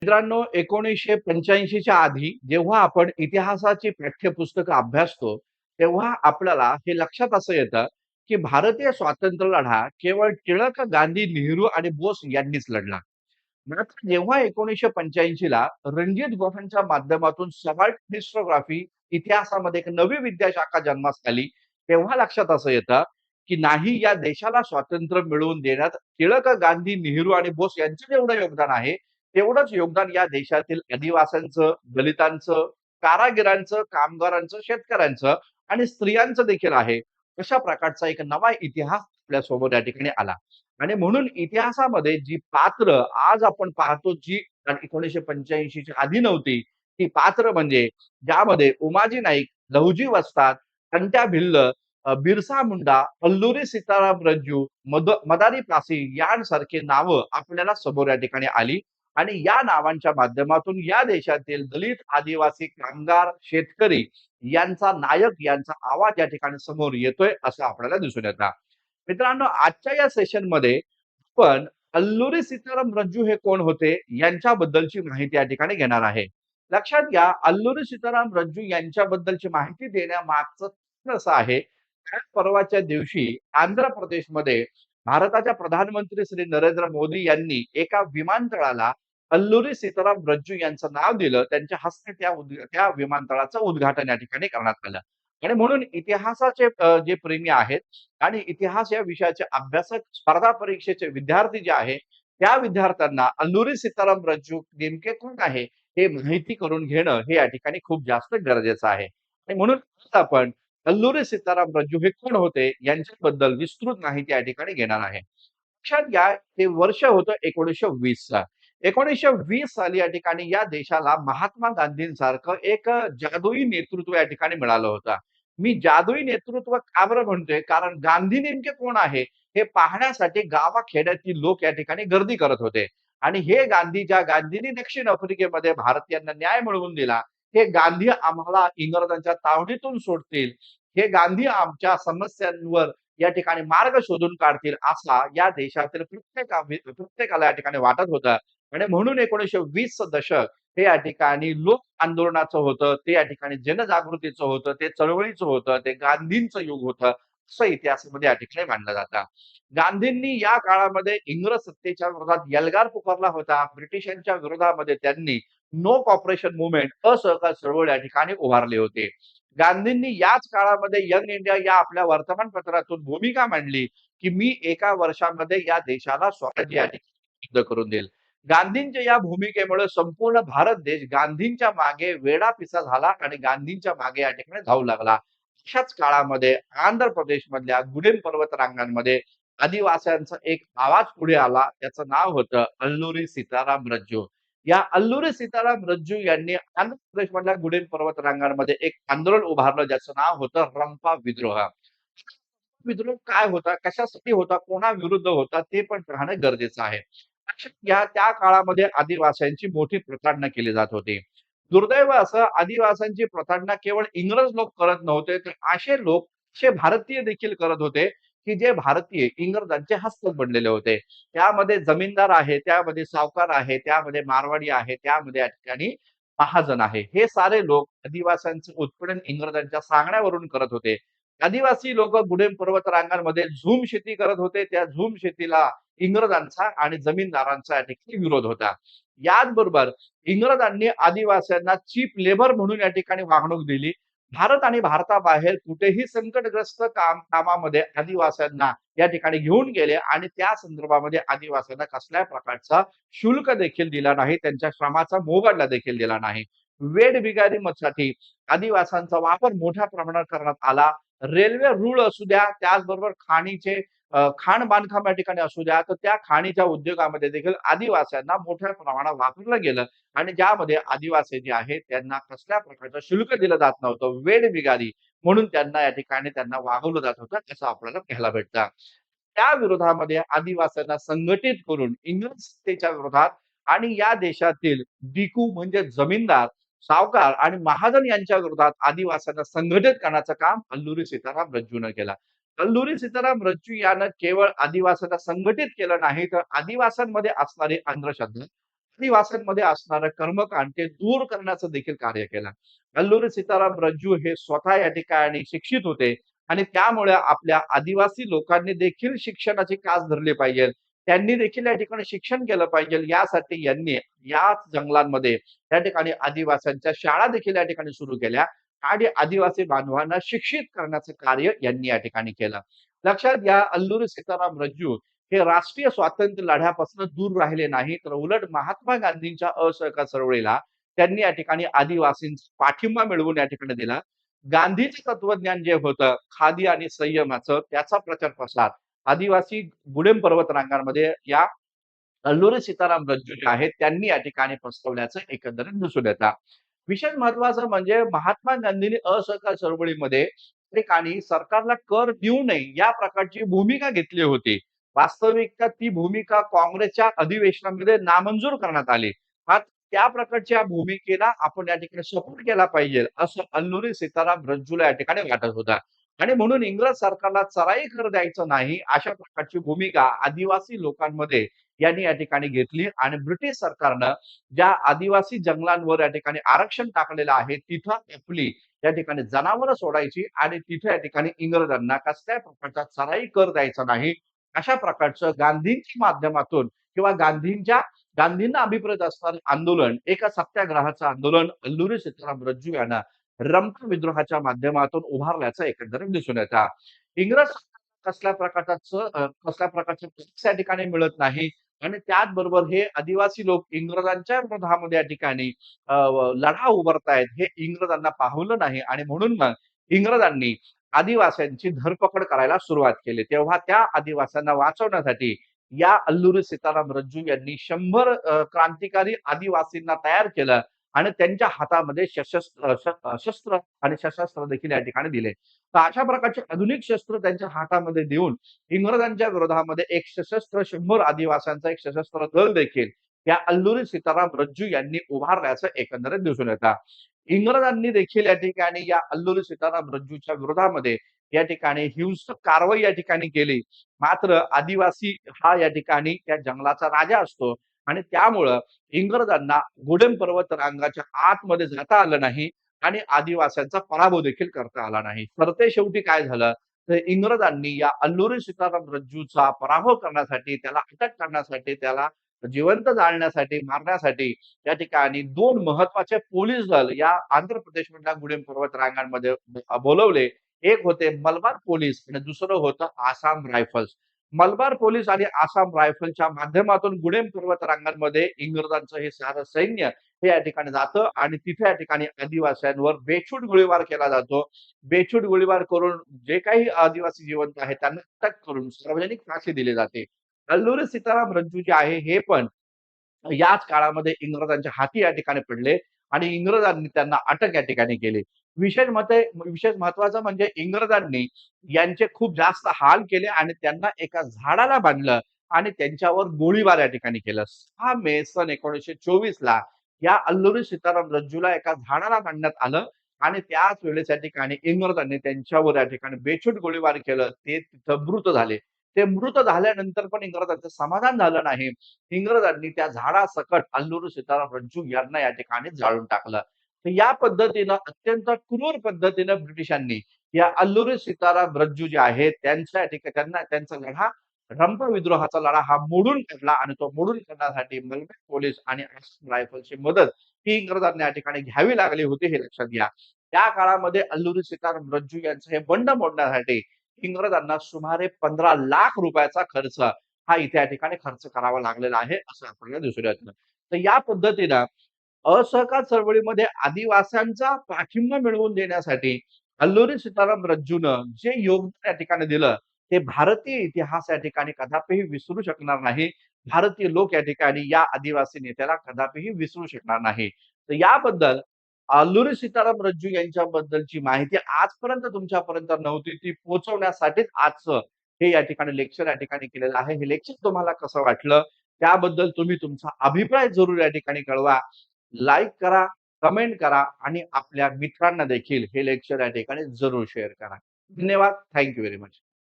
मित्रांनो 1985 च्या आधी जेव्हा आपण इतिहासाची पाठ्यपुस्तकं अभ्यासतो, तेव्हा आपल्याला हे लक्षात असं येतं, की भारतीय स्वातंत्र्य लढा केवळ टिळक, गांधी, नेहरू आणि बोस यांनीच लढला. मात्र जेव्हा 1985 ला रणजित गुहांच्या माध्यमातून सबाल्टर्न हिस्टोग्राफी इतिहासामध्ये एक नवी विद्याशाखा जन्मास आली, तेव्हा लक्षात असं येतं, की नाही या देशाला स्वातंत्र्य मिळवून देण्यात टिळक, गांधी, नेहरू आणि बोस यांचं जेवढं योगदान आहे, तेवढंच योगदान या देशातील आदिवासींचं, दलितांचं, कारागिरांचं, कामगारांचं, शेतकऱ्यांचं आणि स्त्रियांचं देखील आहे. अशा प्रकारचा एक नवा इतिहास आपल्यासमोर या ठिकाणी आला. आणि म्हणून इतिहासामध्ये जी पात्र आज आपण पाहतो, जी 1985 च्या आधी नव्हती, ती पात्र म्हणजे ज्यामध्ये उमाजी नाईक, लहुजी वस्ताद, अंत्या भिल्ल, बिरसा मुंडा, अल्लुरी सीताराम रज्जू, मदारी पासी यांसारखी नावं आपल्याला समोर या ठिकाणी आली. आणि या नावांच्या माध्यमातून या देशातील दलित, आदिवासी, कामगार, शेतकरी यांचा नायक, यांचा आवाज या ठिकाणी समोर येतोय असं आपल्याला दिसून येतं. मित्रांनो, आजच्या या सेशनमध्ये आपण अल्लुरी सीताराम रज्जू हे कोण होते यांच्याबद्दलची माहिती या ठिकाणी घेणार आहे. लक्षात घ्या, अल्लुरी सीताराम रज्जू यांच्याबद्दलची माहिती देण्यामागचं कारण असं आहे, त्याच परवाच्या दिवशी आंध्र प्रदेशमध्ये भारताच्या प्रधानमंत्री श्री नरेंद्र मोदी यांनी एका विमानतळाला अल्लुरी सीताराम रज्जू यांचं नाव दिलं. त्यांच्या हस्ते त्या विमानतळाचं उद्घाटन या ठिकाणी करण्यात आलं. आणि म्हणून इतिहासाचे जे प्रेमी आहेत आणि इतिहास या विषयाचे अभ्यासक, स्पर्धा परीक्षेचे विद्यार्थी जे आहे, त्या विद्यार्थ्यांना अल्लुरी सीताराम रज्जू नेमके कोण आहे, हे माहिती करून घेणं हे या ठिकाणी खूप जास्त गरजेचं आहे. आणि म्हणून आज आपण अल्लुरी सीताराम रज्जू हे कोण होते यांच्याबद्दल विस्तृत माहिती या ठिकाणी घेणार आहे. लक्षात घ्या, ते वर्ष होतं 1920 चा. 1920 साली या ठिकाणी या देशाला महात्मा गांधींसारखं एक जादुई नेतृत्व या ठिकाणी मिळालं होतं. मी जादुई नेतृत्व का बरं म्हणतोय? कारण गांधी नेमके कोण आहे, हे पाहण्यासाठी गावाखेड्यातील लोक या ठिकाणी गर्दी करत होते. आणि हे गांधी, ज्या गांधींनी दक्षिण आफ्रिकेमध्ये भारतीयांना न्याय मिळवून दिला, हे गांधी आम्हाला इंग्रजांच्या तावडीतून सोडतील, हे गांधी आमच्या समस्यांवर या ठिकाणी मार्ग शोधून काढतील, असा या देशातील प्रत्येकाला या ठिकाणी वाटत होतं. आणि म्हणून 1920 चं दशक हे या ठिकाणी लोक आंदोलनाचं होतं, ते या ठिकाणी जनजागृतीचं होतं, ते चळवळीचं होतं, ते गांधींचं युग होतं, असं इतिहासामध्ये या ठिकाणी मानलं जातं. गांधींनी या काळामध्ये इंग्रज सत्तेच्या विरोधात एल्गार पुकारला होता. ब्रिटिशांच्या विरोधामध्ये त्यांनी नो कॉपरेशन मुव्हमेंट, असहकार चळवळ या ठिकाणी उभारले होते. गांधींनी याच काळामध्ये यंग इंडिया या आपल्या वर्तमानपत्रातून भूमिका मांडली, की मी एका वर्षामध्ये या देशाला स्वराज्य या ठिकाणी सिद्ध करून देईल. गांधींच्या या भूमिकेमुळे संपूर्ण भारत देश गांधींच्या मागे वेडापिसा झाला आणि गांधींच्या मागे या ठिकाणी धावू लागला. अशाच काळामध्ये आंध्र प्रदेशमधल्या गुडेम पर्वत रांगांमध्ये आदिवासींचा एक आवाज पुढे आला. त्याचं नाव होतं अल्लुरी सीताराम रज्जू. या अल्लुरी सीताराम रज्जू यांनी आंध्र प्रदेशमधल्या गुडेम पर्वत रांगांमध्ये एक आंदोलन उभारलं, ज्याचं नाव होतं रंपा विद्रोह. विद्रोह काय होता, कशासाठी होता, कोणाविरुद्ध होता, ते पण पाहणं गरजेचं आहे. लक्षात घ्या, त्या काळामध्ये आदिवासींची मोठी प्रताडणा केली जात होती. दुर्दैव असं, आदिवासींची प्रताडणा केवळ इंग्रज लोक करत नव्हते, तर असे लोक, असे भारतीय देखील करत होते, की जे भारतीय इंग्रजांचे हस्तक बनलेले होते. त्यामध्ये जमीनदार आहे, त्यामध्ये सावकार आहे, त्यामध्ये मारवाडी आहे, त्यामध्ये या ठिकाणी महाजन आहे. हे सारे लोक आदिवासींचं उत्पीडन इंग्रजांच्या सांगण्यावरून करत होते. आदिवासी लोक गुडेम पर्वत रांगांमध्ये झूम शेती करत होते. त्या झूम शेतीला इंग्रजांचा आणि जमीनदारांचा या ठिकाणी विरोध होता. याचबरोबर इंग्रजांनी आदिवासींना चीप लेबर म्हणून या ठिकाणी वागणूक दिली. भारत आणि भारताबाहेर कुठेही संकटग्रस्त कामामध्ये आदिवासींना या ठिकाणी घेऊन गेले आणि त्या संदर्भामध्ये आदिवासींना कसल्याही प्रकारचा शुल्क देखील दिला नाही. त्यांच्या श्रमाचा मोबदला देखील दिला नाही. वेठबिगारीसाठी आदिवासींचा वापर मोठ्या प्रमाणात करण्यात आला. रेल्वे रूळ असू द्या, त्याचबरोबर खाण बांधकाम या ठिकाणी असू द्या, तर त्या खाणीच्या उद्योगामध्ये देखील आदिवासींना मोठ्या प्रमाणात वापरलं गेलं. आणि ज्यामध्ये आदिवासी जे आहेत त्यांना कसल्या प्रकारचं शुल्क दिलं जात नव्हतं. वेठबिगारी म्हणून त्यांना या ठिकाणी त्यांना वागवलं जात होतं, असं आपल्याला पाहायला भेटतं. त्या विरोधामध्ये आदिवासींना संघटित करून इंग्रज सत्तेच्या विरोधात आणि या देशातील डिकू म्हणजे जमीनदार, सावकार आणि महाजन यांच्या विरोधात आदिवासींना संघटित करण्याचं काम अल्लुरी सीताराम रज्जूनं केलं. अल्लुरी सीताराम रज्जू यानं केवळ आदिवासींना संघटित केलं नाही, तर आदिवासींमध्ये असणारी अंधश्रद्धा, आदिवासींमध्ये असणारं कर्मकांड ते दूर करण्याचं देखील कार्य केलं. अल्लुरी सीताराम रज्जू हे स्वतः या ठिकाणी शिक्षित होते आणि त्यामुळे आपल्या आदिवासी लोकांनी देखील शिक्षणाची कास धरली पाहिजे. त्यांनी देखील या ठिकाणी शिक्षण केलं पाहिजे यासाठी यांनी याच जंगलांमध्ये त्या ठिकाणी आदिवासींच्या शाळा देखील या ठिकाणी सुरू केल्या आणि आदिवासी बांधवांना शिक्षित करण्याचं कार्य यांनी या ठिकाणी केलं. लक्षात घ्या, अल्लुरी सीताराम रज्जू हे राष्ट्रीय स्वातंत्र्य लढ्यापासून दूर राहिले नाही, तर उलट महात्मा गांधींच्या असहकार चळवळीला त्यांनी या ठिकाणी आदिवासींचा पाठिंबा मिळवून या ठिकाणी दिला. गांधीचं तत्वज्ञान जे होतं खादी आणि संयमाचं त्याचा प्रचार प्रसार आदिवासी गुडेम पर्वत रांगांमध्ये या अल्लुरी सीताराम रज्जू जे आहेत त्यांनी या ठिकाणी प्रस्तावल्याचं एकंदरीत दिसून येतं. विशेष महत्वाचं म्हणजे महात्मा गांधींनी असहकार चळवळीमध्ये ठिकाणी सरकारला कर देऊ नये या प्रकारची भूमिका घेतली होती. वास्तविकता ती भूमिका काँग्रेसच्या अधिवेशनामध्ये नामंजूर करण्यात आली. मात्र त्या प्रकारच्या भूमिकेला आपण या ठिकाणी सपोर्ट केला पाहिजे असं अल्लुरी सीताराम रज्जूला या ठिकाणी वाटत होतं आणि म्हणून इंग्रज सरकारला चराई कर द्यायचं नाही अशा प्रकारची भूमिका आदिवासी लोकांमध्ये यांनी या ठिकाणी घेतली आणि ब्रिटिश सरकारनं ज्या आदिवासी जंगलांवर या ठिकाणी आरक्षण टाकलेलं आहे तिथं आपली या ठिकाणी जनावरं सोडायची आणि तिथे या ठिकाणी इंग्रजांना कसल्याही प्रकारचा चराई कर द्यायचा नाही अशा प्रकारचं गांधींच्या माध्यमातून किंवा गांधींना अभिप्रेत असणारं आंदोलन एका सत्याग्रहाचं आंदोलन अल्लुरी सीताराम रज्जू यांना रंप विद्रोहाच्या माध्यमातून उभारल्याचं एकंदरीत दिसून येतं. इंग्रज कसल्या प्रकारचं टॅक्स या ठिकाणी मिळत नाही आणि त्याचबरोबर हे आदिवासी लोक इंग्रजांच्या विरोधामध्ये या ठिकाणी लढा उभारतायत हे इंग्रजांना पाहवलं नाही आणि म्हणून मग इंग्रजांनी आदिवासींची धरपकड करायला सुरुवात केली. तेव्हा त्या आदिवासींना वाचवण्यासाठी या अल्लुरी सीताराम रज्जू यांनी 100 क्रांतिकारी आदिवासींना तयार केलं आणि त्यांच्या हातामध्ये शस्त्र आणि सशस्त्र देखील या ठिकाणी दिले. तर अशा प्रकारचे आधुनिक शस्त्र त्यांच्या हातामध्ये देऊन इंग्रजांच्या विरोधामध्ये एक सशस्त्र 100 आदिवासींचा एक सशस्त्र दल देखील या अल्लुरी सीताराम रज्जू यांनी उभारल्याचं एकंदरीत दिसून येतं. इंग्रजांनी देखील या ठिकाणी या अल्लुरी सीताराम रज्जूच्या विरोधामध्ये या ठिकाणी हिंसक कारवाई या ठिकाणी केली. मात्र आदिवासी हा या ठिकाणी त्या जंगलाचा राजा असतो आणि त्यामुळं इंग्रजांना गुडेम पर्वत रांगाच्या आतमध्ये जाता आलं नाही आणि आदिवासींचा पराभव देखील करता आला नाही. तर शेवटी काय झालं, तर इंग्रजांनी या अल्लुरी सीताराम रज्जूचा पराभव करण्यासाठी, त्याला अटक करण्यासाठी, त्याला जिवंत जाळण्यासाठी, मारण्यासाठी त्या ठिकाणी 2 महत्वाचे पोलीस दल या आंध्र प्रदेशमधल्या गुडेम पर्वत रांगांमध्ये बोलवले. एक होते मलबार पोलीस आणि दुसरं होतं आसाम रायफल्स. मलबार पोलीस आणि आसाम रायफलच्या माध्यमातून गुडेम पर्वत रांगांमध्ये इंग्रजांचं हे सारं सैन्य हे या ठिकाणी जातं आणि तिथे या ठिकाणी आदिवासींवर बेछूट गोळीबार केला जातो. बेछूट गोळीबार करून जे काही आदिवासी जिवंत आहेत त्यांना अटक करून सार्वजनिक फाशी दिली जाते. अल्लुरी सीताराम रज्जू जे आहे हे पण याच काळामध्ये इंग्रजांच्या हाती या ठिकाणी पडले आणि इंग्रजांनी त्यांना अटक या ठिकाणी केली. विशेष महत्वाचं म्हणजे इंग्रजांनी यांचे खूप जास्त हाल केले आणि त्यांना एका झाडाला बांधलं आणि त्यांच्यावर गोळीबार या ठिकाणी केलं. 6 मे सन 1924 ला या अल्लुरी सीताराम रज्जूला एका झाडाला बांधण्यात आलं आणि त्याच वेळेस या ठिकाणी इंग्रजांनी त्यांच्यावर या ठिकाणी बेछूट गोळीबार केलं. ते तिथं मृत झाले. ते मृत झाल्यानंतर पण इंग्रजांचं समाधान झालं नाही. इंग्रजांनी त्या झाडासकट अल्लुरी सीताराम रज्जू यांना या ठिकाणी जाळून टाकलं. तर या पद्धतीनं अत्यंत क्रूर पद्धतीनं ब्रिटिशांनी या अल्लुरी सीताराम रज्जू जे आहेत त्यांच्या ठिकाणी त्यांना त्यांचा लढा रंप विद्रोहाचा लढा हा मोडून काढला आणि तो मोडून काढण्यासाठी मलबार पोलीस आणि आसाम रायफलची मदत ही इंग्रजांना या ठिकाणी घ्यावी लागली होती हे लक्षात घ्या. त्या काळामध्ये अल्लुरी सीताराम रज्जू यांचं हे बंड मोडण्यासाठी इंग्रजांना सुमारे 15 लाख रुपयाचा खर्च हा इथे या ठिकाणी खर्च करावा लागलेला आहे असं आपल्याला दिसून येतं. तर या पद्धतीनं असहकार चळवळीमध्ये आदिवासींचा पाठिंबा मिळवून देण्यासाठी अल्लुरी सीताराम रज्जूनं जे योगदान या ठिकाणी दिलं ते भारतीय इतिहास या ठिकाणी कदापिही विसरू शकणार नाही. भारतीय लोक या ठिकाणी या आदिवासी नेत्याला कदापिही विसरू शकणार नाही. तर याबद्दल अल्लुरी सीताराम रज्जू यांच्याबद्दलची माहिती आजपर्यंत तुमच्यापर्यंत नव्हती ती पोहोचवण्यासाठीच आजचं हे या ठिकाणी लेक्चर या ठिकाणी केलेलं आहे. हे लेक्चर तुम्हाला कसं वाटलं त्याबद्दल तुम्ही तुमचा अभिप्राय जरूर या ठिकाणी कळवा. लाईक करा, कमेंट करा आणि आपल्या मित्रांना देखील हे लेक्चर या ठिकाणी जरूर शेअर करा. धन्यवाद. Thank you very much.